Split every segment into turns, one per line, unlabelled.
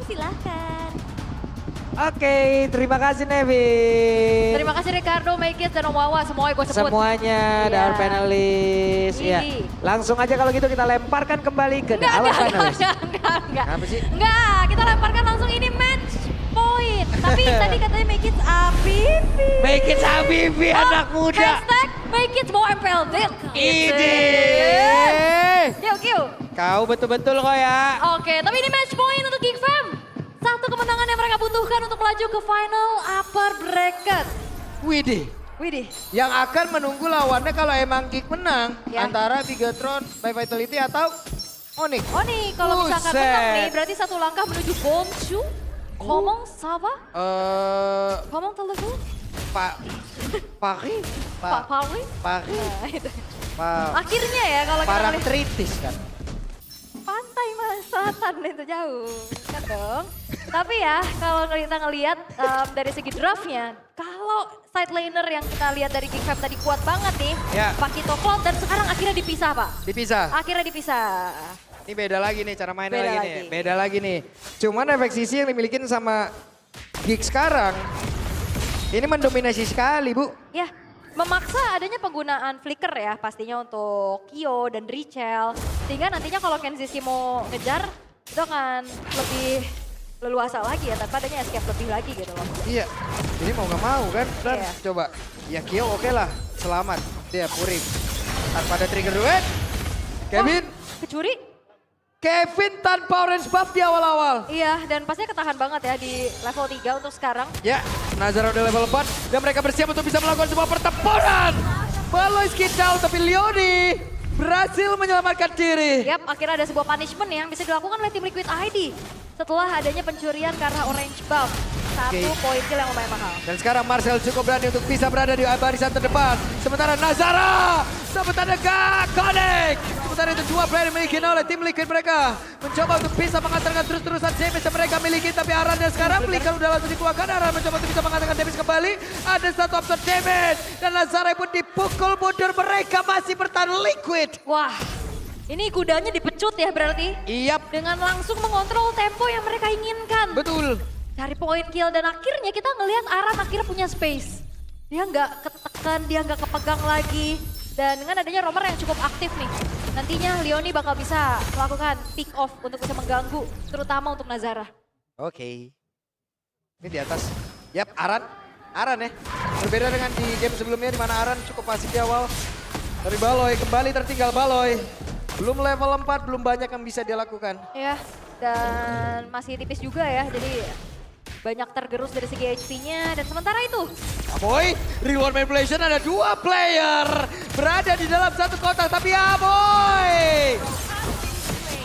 Silahkan.
Oke, terima kasih Nevi.
Terima kasih Ricardo, Maykit, dan Om Wawa. Semuanya gue sebut.
Semuanya,
Iya.
our panelis. Ya.
Widih.
Langsung aja kalau gitu kita lemparkan kembali ke our panelis.
Enggak.
Apa sih?
Enggak, kita lemparkan langsung ini match point. Tapi tadi katanya Maykit Abibi.
Make it Habibi, anak muda.
Hashtag Maykit mau MPL Deal.
Ide.
Kiu.
Kau betul-betul kok ya.
Oke, tapi ini match point untuk Geek Fam. Satu kemenangan yang mereka butuhkan untuk melaju ke final upper bracket.
Widih.
Widih.
Yang akan menunggu lawannya kalau emang Geek menang
Ya.
antara Bigatron by Vitality atau Onyx.
Oh nih, kalau misalkan
Buset.
menang nih, berarti satu langkah menuju Bonsu. Ngomong sama? Ngomong telepon?
Pak Pari,
Pak Pauli?
Pari,
Nah, itu.
Pak
Akhirnya ya kalau kita lihat
Parangtritis kan.
pantai mas selatan itu jauh kan dong. Tapi ya kalau kita ngelihat dari segi draftnya, kalau side laner yang kita lihat dari Geek Fam tadi kuat banget nih,
Ya.
Pakito Cloud dan sekarang akhirnya dipisah pak.
Dipisah.
Akhirnya dipisah.
Ini beda lagi nih cara mainnya
Beda
lagi
lagi.
nih. Beda lagi nih. Cuman efek sisi yang dimiliki sama Geek sekarang ini mendominasi sekali, Bu.
Ya, memaksa adanya penggunaan flicker ya pastinya untuk Kyo dan Richel. Sehingga nantinya kalau Kenzie mau ngejar itu akan lebih leluasa lagi ya tanpa adanya escape lebih lagi gitu loh.
Iya. Jadi mau nggak mau kan. Dan
Iya.
coba. Ya Kyo oke lah. Selamat. Dia Purim. Tanpa ada trigger duet. Kevin.
Wah, kecuri?
Kevin tanpa orange buff di awal-awal.
Iya, dan pastinya ketahan banget ya di level 3 untuk sekarang.
Ya, Nazar udah level 4 dan mereka bersiap untuk bisa melakukan sebuah pertempuran. Baloi skid down tapi Leoni berhasil menyelamatkan diri.
Yap, akhirnya ada sebuah punishment yang bisa dilakukan oleh tim Liquid ID. Setelah adanya pencurian karena orange buff. Satu
Oke.
poin kill yang lumayan mahal.
Dan sekarang Marcel cukup berani untuk bisa berada di barisan terdepan. Sementara Nazara dapat ada connect. Sementara itu dua player dimiliki oleh tim Liquid mereka. Mencoba untuk bisa mengantarkan terus-terusan damage yang mereka miliki. Tapi Aran yang sekarang belikan udah langsung dikeluarkan. Aran mencoba untuk bisa mengantarkan damage kembali. Ada satu absorb damage. Dan Nazara pun dipukul mundur. Mereka masih bertahan Liquid.
Wah, ini kudanya dipecut ya berarti.
Iyap,
Dengan langsung mengontrol tempo yang mereka inginkan.
betul.
Cari poin kill dan akhirnya kita ngelihat Aran akhirnya punya space. Dia nggak ketekan, dia nggak kepegang lagi. Dan dengan adanya Romer yang cukup aktif nih. Nantinya Leoni bakal bisa melakukan pick off untuk bisa mengganggu. Terutama untuk Nazara.
Oke. Ini di atas. Yap, Aran. Aran ya. Berbeda dengan di game sebelumnya di mana Aran cukup pasif di awal. Dari Baloi, kembali tertinggal Baloi. Belum level 4, belum banyak yang bisa dia lakukan.
Ya, dan masih tipis juga ya. Jadi banyak tergerus dari segi HP-nya. Dan sementara itu,
Aboy, reward manipulation ada dua player. Berada di dalam satu kotak, tapi Aboy.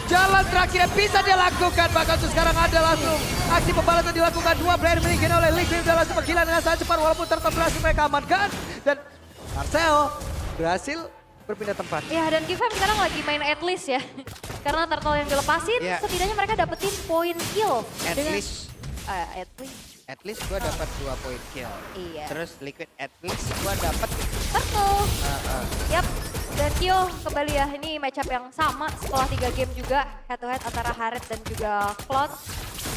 Jalan terakhir yang bisa dia lakukan. Bahkan untuk sekarang ada langsung aksi pembalasan dilakukan. Dua player dimiliki oleh Liquid dalam gila dengan sangat cepat. Walaupun tetap berhasil mereka amankan. Dan Marcel berhasil berpindah tempat.
ya dan Kifam sekarang lagi main at least ya. Karena turtle yang dilepasin,
Iya.
setidaknya mereka dapetin poin kill.
At
Dengan-
least.
At least.
At least gue dapat 2 poin kill.
Iya.
Terus Liquid at least gue dapat
Turtle. Yap. Dan Kyo kembali ya, ini matchup yang sama setelah 3 game juga head to head antara Haret dan juga Cloud.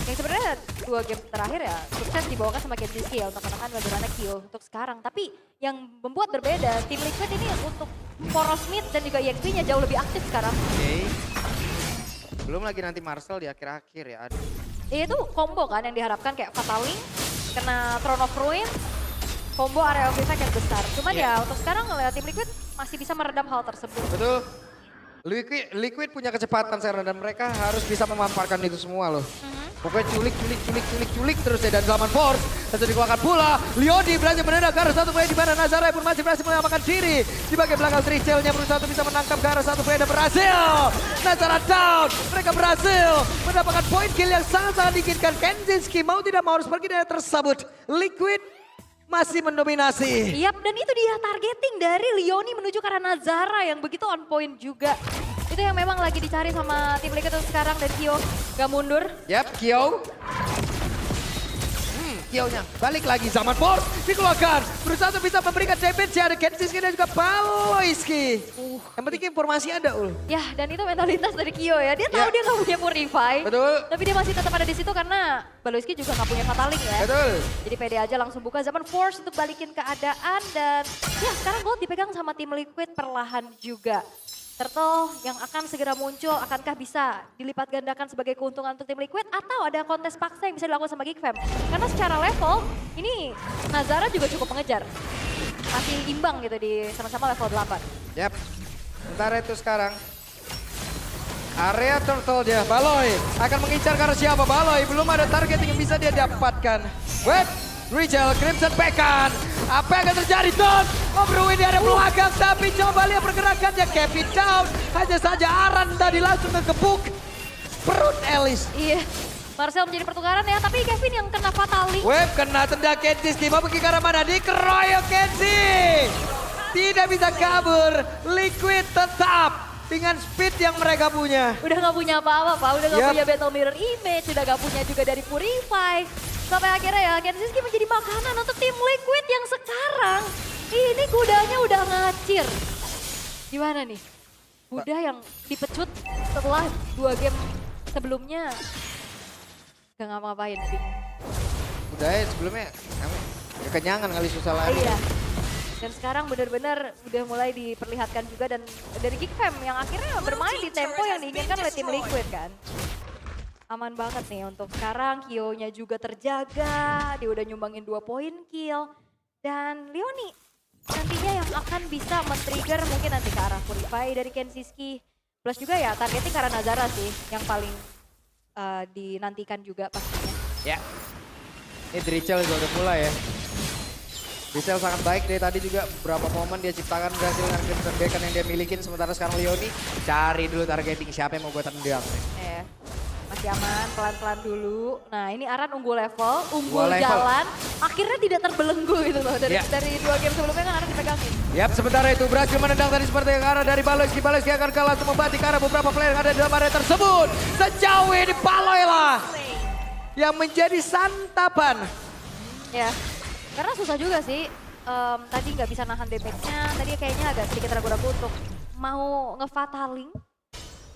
Yang sebenarnya 2 game terakhir ya sukses dibawakan sama Kenzie ya untuk menekan bagaimana Kyo untuk sekarang. Tapi yang membuat berbeda, tim Liquid ini untuk poros mid dan juga EXP-nya jauh lebih aktif sekarang.
Oke. Belum lagi nanti Marcel di akhir-akhir ya. Aduh.
Itu combo kan yang diharapkan kayak Fataling, kena Throne of Ruin, combo area of effect yang besar. Cuman ya untuk sekarang ngeliat tim Liquid masih bisa meredam hal tersebut.
Betul. Liquid punya kecepatan sekarang dan mereka harus bisa memanfaatkan itu semua loh. Pokoknya culik terus ya dan Zaman Force. Lalu dikeluarkan pula. Leoni berhasil menendang ke arah satu player di mana Nazara pun masih berhasil menyelamatkan diri. Di bagian belakang Trichelnya berusaha untuk bisa menangkap ke arah satu player dan berhasil. Nazara down. Mereka berhasil mendapatkan poin kill yang sangat-sangat diinginkan. Kenzinski mau tidak mau harus pergi dari tersebut. Liquid masih mendominasi.
Yap, dan itu dia targeting dari Leoni menuju ke arah Nazara yang begitu on point juga. Itu yang memang lagi dicari sama tim Liquid sekarang dan Kyo gak mundur.
Yap, Kyo. Kyo-nya. Balik lagi Zaman Force dikeluarkan. Berusaha untuk bisa memberikan damage ya. Ada Kenziski dan juga Baloyski. Yang penting informasi ada Ul.
Ya, dan itu mentalitas dari Kyo ya. Dia tahu dia nggak punya Purify.
Betul.
Tapi dia masih tetap ada di situ karena Baloyski juga nggak punya Fataling ya.
Betul.
Jadi pede aja langsung buka Zaman Force untuk balikin keadaan dan ya sekarang Gold dipegang sama tim Liquid perlahan juga. Turtle yang akan segera muncul, akankah bisa dilipat gandakan sebagai keuntungan untuk tim Liquid atau ada kontes paksa yang bisa dilakukan sama GigFam? Karena secara level ini Nazara juga cukup mengejar. Masih imbang gitu di sama-sama level 8.
Yap. Sementara itu sekarang area Turtle dia, Baloy akan mengincar karena siapa? Baloy belum ada targeting yang bisa dia dapatkan. Wait, Rigel, Crimson Pekan. Apa yang akan terjadi? Don, Bruin dia ada belakang tapi coba lihat pergerakannya. Kevin down, hanya saja Aran tadi langsung ngekepuk perut Elis.
Iya, Marcel menjadi pertukaran ya, tapi Kevin yang kena Fataling.
Web kena tendang Kenziski, mau pergi ke arah mana? Dikeroyok Kenzi. Tidak bisa kabur, Liquid tetap dengan speed yang mereka punya.
Udah gak punya apa-apa Pak, udah gak punya Battle Mirror Image, udah gak punya juga dari Purify. Sampai akhirnya ya Kenziski menjadi makanan untuk tim Liquid yang sekarang ini kudanya udah ngacir. Gimana nih? Kuda yang dipecut setelah 2 game sebelumnya gak ngapa-ngapain.
Udah ya sebelumnya kekenyangan kali susah lari.
Iya. Dan sekarang benar-benar udah mulai diperlihatkan juga dan dari GigFam yang akhirnya bermain di tempo yang diinginkan oleh tim Liquid kan. Aman banget nih untuk sekarang, Kyo-nya juga terjaga, dia udah nyumbangin 2 poin kill. Dan Leoni nantinya yang akan bisa men-trigger mungkin nanti ke arah Purify dari Kenziski. Plus juga ya targeting karena Nazara sih yang paling dinantikan juga pastinya.
Ya, ini Drichel juga udah mulai ya. Drichel sangat baik dari tadi juga beberapa momen dia ciptakan berhasil dengan Crimson Beacon yang dia milikin. Sementara sekarang Leoni cari dulu targeting siapa yang mau buat tendang.
Masih aman, pelan-pelan dulu. Nah ini Aran unggul level, unggul jalan. Akhirnya tidak terbelenggu gitu loh. Dari 2 game sebelumnya kan Aran dipegangin.
Yap, sementara itu berhasil menendang tadi seperti yang arah dari Baloyski. Baloyski akan langsung membanting ke arah beberapa player yang ada di dalam area tersebut. Sejauh ini Baloy lah yang menjadi santapan.
Ya, karena susah juga sih. Tadi nggak bisa nahan damage-nya. Tadi kayaknya agak sedikit ragu-ragu untuk mau ngefataling.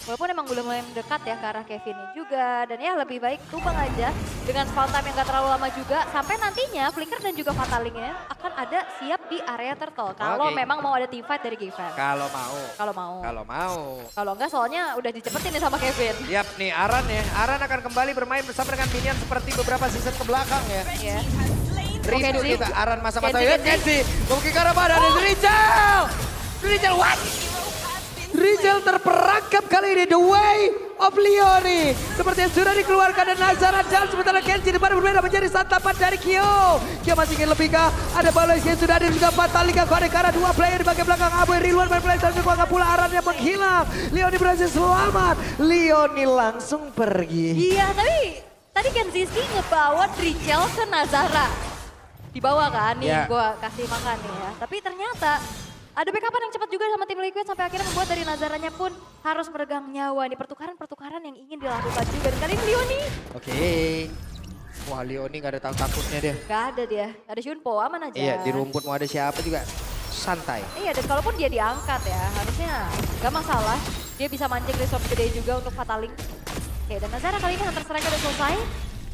Walaupun emang udah mulai mendekat ya ke arah Kevin juga. Dan ya lebih baik tumbang aja dengan spawn time yang gak terlalu lama juga. Sampai nantinya Flicker dan juga Fatalingnya akan ada siap di area Turtle. Kalau memang mau ada teamfight dari GigFam.
Kalau mau.
Kalau mau.
Kalau mau.
Kalau enggak soalnya udah dicepetin nih sama Kevin.
Yap nih Aran ya. Aran akan kembali bermain bersama dengan minion seperti beberapa season ke belakang ya.
Iya.
Rindu kita Aran masa-masa.
Kenzi.
Mungkin karena mana ada Rigel. Rigel what? Rigel terperangkap kali ini, the way of Leoni. Seperti yang sudah dikeluarkan dan Nazara dan sementara Kenzi di depan berbeda menjadi santapan dari Kyo. Kyo masih ingin lebih kah? Ada Baloyski yang sudah ada juga Fatalika. Kode karena 2 player di bagian belakang Abu Riluan berplay dan juga pula Aran yang menghilang. Leoni berhasil selamat. Leoni langsung pergi.
Iya tapi tadi Kenziski ngebawa Rigel ke Nazara. Dibawa kan nih gua kasih makan nih ya. Tapi ternyata ada backupan yang cepat juga sama tim Liquid sampai akhirnya membuat dari Nazaranya pun harus meregang nyawa. Ini pertukaran-pertukaran yang ingin dilakukan juga. Dan kali ini Leoni.
Oke. Wah Leoni gak ada takutnya dia.
Gak ada dia, ada Shunpo aman aja.
Iya di rumput mau ada siapa juga santai.
Iya dan kalaupun dia diangkat ya harusnya gak masalah. Dia bisa mancing resource gede juga untuk Fataling. Oke dan Nazara kali ini Hunter Strike udah selesai.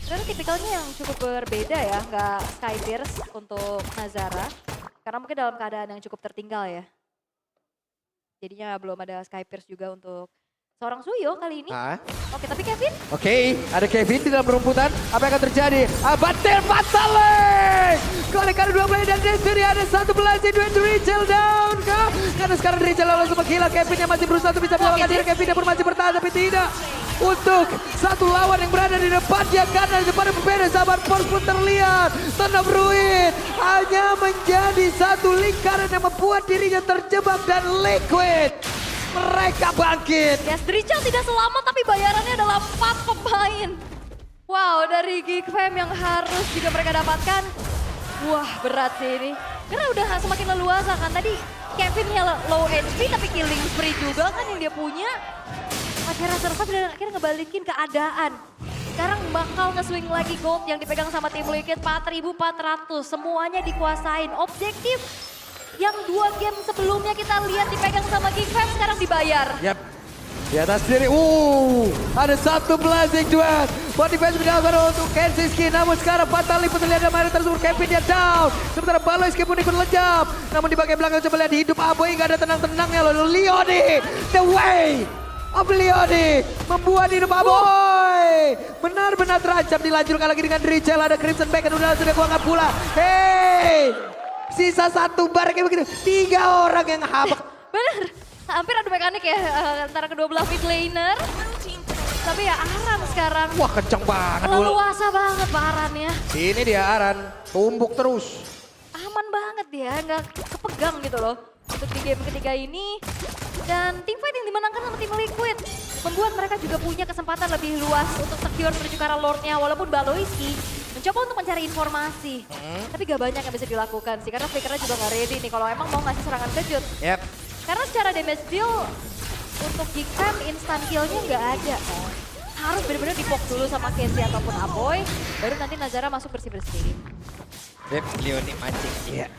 Karena tipikalnya yang cukup berbeda ya, gak Skypierce untuk Nazara. Karena mungkin dalam keadaan yang cukup tertinggal ya. Jadinya belum ada Skypierce juga untuk seorang Suyo kali ini. Oke tapi Kevin.
Oke, ada Kevin di dalam rumputan. Apa yang akan terjadi? Batter Fataling! Kali kali 2 player dan Destiny ada 1 belajar duet Rigel down kah? Karena sekarang Rigel langsung menghilang. Kevin yang masih berusaha untuk bisa menyelamatkan diri. Kevin yang pun masih bertahan tapi tidak. Untuk satu lawan yang berada di depan dia karena di depan yang berbeda. Zaman Force pun terlihat. Tenang Bruin hanya menjadi satu lingkaran yang membuat dirinya terjebak dan Liquid. Mereka bangkit.
Yes, Drichel tidak selamat tapi bayarannya adalah 4 pemain. Wow, dari GigFam yang harus juga mereka dapatkan. Wah, berat sih ini. Karena udah semakin leluasa kan. Tadi Kevinnya low HP tapi killing spree juga kan yang dia punya. Akhirnya survive dan akhirnya ngebalikin keadaan. Sekarang bakal nge-swing lagi gold yang dipegang sama tim Liquid 4.400. Semuanya dikuasain. Objektif yang 2 game sebelumnya kita lihat dipegang sama GigFam sekarang dibayar.
Yap. Di atas diri, ada satu blazing duet. Body defense dilakukan untuk Kenziski, namun sekarang Fatali terlihat dari tersebut. Kevin dia down. Sementara Baloyski pun ikut lejam. Namun di bagian belakang coba lihat hidup Aboy, nggak ada tenang-tenangnya loh. Leoni, the way of Leoni membuat hidup Aboy benar-benar terancam. Dilanjutkan lagi dengan Richel, ada Crimson Bacon udah sudah kuangkat pula. Hey, sisa 1 bar kayak begitu. 3 orang yang habak.
Bener, hampir adu mekanik ya antara kedua belah mid laner. Tapi ya Aran sekarang.
Wah kenceng banget.
Leluasa banget Pak Aran ya.
Ini dia Aran, tumbuk terus.
Aman banget dia, nggak kepegang gitu loh. Untuk di game ketiga ini. Dan teamfight yang dimenangkan sama tim Liquid. Membuat mereka juga punya kesempatan lebih luas untuk secure menuju ke arah Lordnya. Walaupun Baloyski mencoba untuk mencari informasi. Tapi gak banyak yang bisa dilakukan sih. Karena Flickernya juga gak ready nih kalau emang mau ngasih serangan kejut.
Yep.
Karena secara damage deal untuk GigFam instant kill-nya nggak ada. Harus benar-benar dipok dulu sama Kenzie ataupun Aboy. Baru nanti Nazara masuk bersih-bersih.
Yep, Leoni mancing. Iya.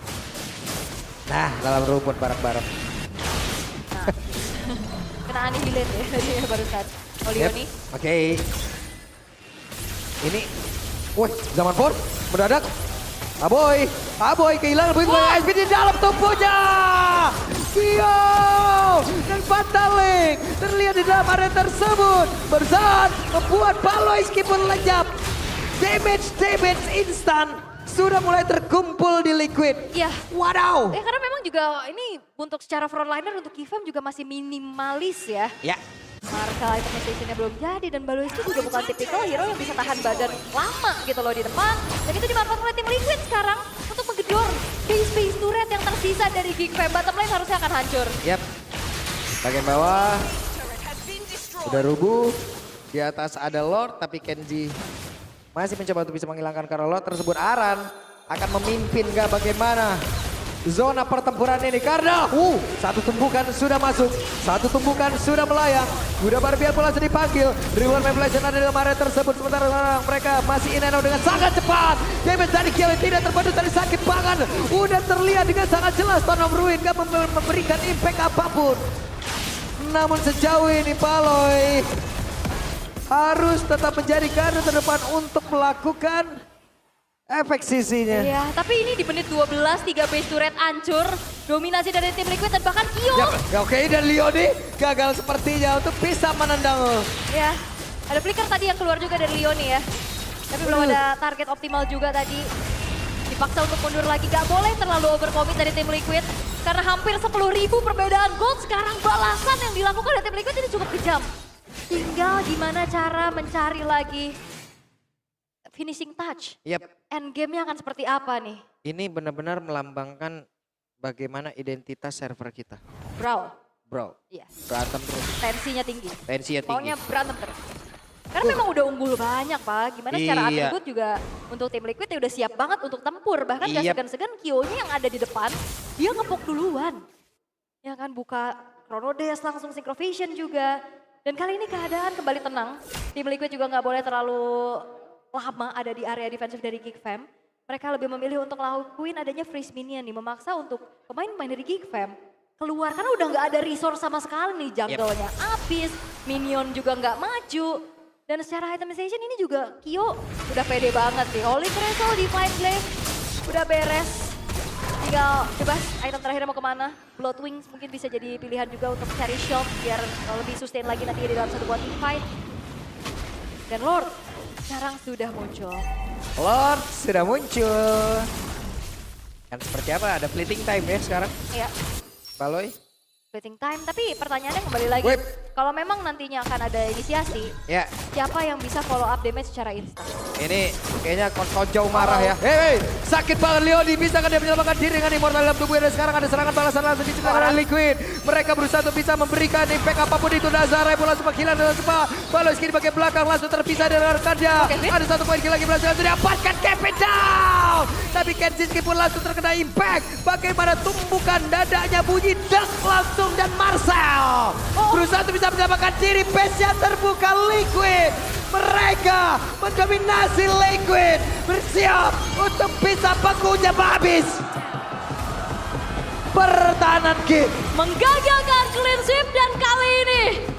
Nah, dalam rumput bareng-bareng.
Nah, kena annihilate ya tadi ya barusan. Oh Leoni.
Oke. Ini, wih, zaman for mendadak. Aboy kehilangan begitu banyak SP di dalam tubuhnya. Kio dan Fatalik terlihat di dalam area tersebut. Berzan membuat Baloyski pun lejap. Damage instan sudah mulai terkumpul di Liquid.
Iya.
Wadaw.
Karena memang juga ini untuk secara frontliner untuk GigFam juga masih minimalis ya.
Ya.
Marka implementationnya belum jadi dan Baloyski juga bukan tipikal hero yang bisa tahan badan lama gitu loh di depan. Dan itu dimanfaatkan oleh tim Liquid sekarang untuk menggedor base turret yang tersisa dari GigFam. Bottom lane harusnya akan hancur.
Yap. Bagian bawah sudah rubuh. Di atas ada Lord tapi Kenji masih mencoba untuk bisa menghilangkan karena Lord tersebut. Aran akan memimpin gak bagaimana zona pertempuran ini karena satu tumbukan sudah masuk, satu tumbukan sudah melayang. Udah Barbian pula sudah dipanggil. Ribuan Revelation ada dalam area tersebut sementara mereka masih in and out dengan sangat cepat. Damage dari Kiel tidak terpadu dari sakit banget. Udah terlihat dengan sangat jelas Stone of Ruin gak memberikan impact apapun. Namun sejauh ini Baloy harus tetap menjadi garda terdepan untuk melakukan efek sisinya.
Iya, tapi ini di menit 12, 3 base turret hancur. Dominasi dari tim Liquid dan bahkan Kyo.
Ya, oke, dan Leoni gagal sepertinya untuk bisa menendang.
Ya, ada flicker tadi yang keluar juga dari Leoni ya. Tapi belum ada target optimal juga tadi. Dipaksa untuk mundur lagi, gak boleh terlalu overcommit dari tim Liquid. Karena hampir 10.000 perbedaan gold. Sekarang balasan yang dilakukan oleh tim Liquid ini cukup kejam. Tinggal gimana cara mencari lagi finishing touch.
Yap.
Endgame-nya akan seperti apa nih?
Ini benar-benar melambangkan bagaimana identitas server kita. Bro.
Iya.
Berantem terus.
Tensinya tinggi.
Tensinya tinggi.
Maunya berantem terus. Karena memang udah unggul banyak Pak. Gimana secara atribut juga untuk tim Liquid ya udah siap banget untuk tempur. Bahkan gak segan-segan Kyo-nya yang ada di depan, dia ngepok duluan. Ya kan buka Chrono Dash langsung Synchrovision juga. Dan kali ini keadaan kembali tenang. Tim Liquid juga gak boleh terlalu lama ada di area defensif dari GigFam. Mereka lebih memilih untuk lakuin adanya freeze minion nih. Memaksa untuk pemain-pemain dari GigFam keluar. Karena udah gak ada resource sama sekali nih. Jungle-nya habis, minion juga gak maju. Dan secara itemization ini juga Kyo udah pede banget nih. Holy Crystal, Divine Blade udah beres. Tinggal bebas item terakhirnya mau kemana. Blood Wings mungkin bisa jadi pilihan juga untuk cari shield. Biar lebih sustain lagi nanti di dalam satu buat team fight. Dan Lord sekarang sudah muncul.
Lord sudah muncul. Kan seperti apa? Ada fleeting time ya sekarang.
Iya.
Baloy.
Fleeting time, tapi pertanyaannya kembali lagi. Kalau memang nantinya akan ada inisiasi, siapa yang bisa follow up damage secara instan?
Ini kayaknya Kojau marah ya. Hei, sakit banget Leoni. Bisa kan dia menyelamatkan diri dengan immortal dalam tubuhnya. Dan sekarang ada serangan balasan langsung diciptakan oleh Liquid. Mereka berusaha untuk bisa memberikan impact apapun itu. Nazara bola sempat hilang dengan cepat. Baloyski di bagian belakang langsung terpisah dari rekannya. Ada satu poin kill lagi berhasil didapatkan. Kevin down. Tapi Kenziski pun langsung terkena impact. Bagaimana tumbukan dadanya bunyi dak langsung dan Marcel berusaha untuk bisa menyelamatkan diri. Base-nya terbuka Liquid.
Mereka mendominasi Liquid. Bersiap untuk bisa bakunya habis. Pertahanan game.
Menggagalkan clean sweep dan kali ini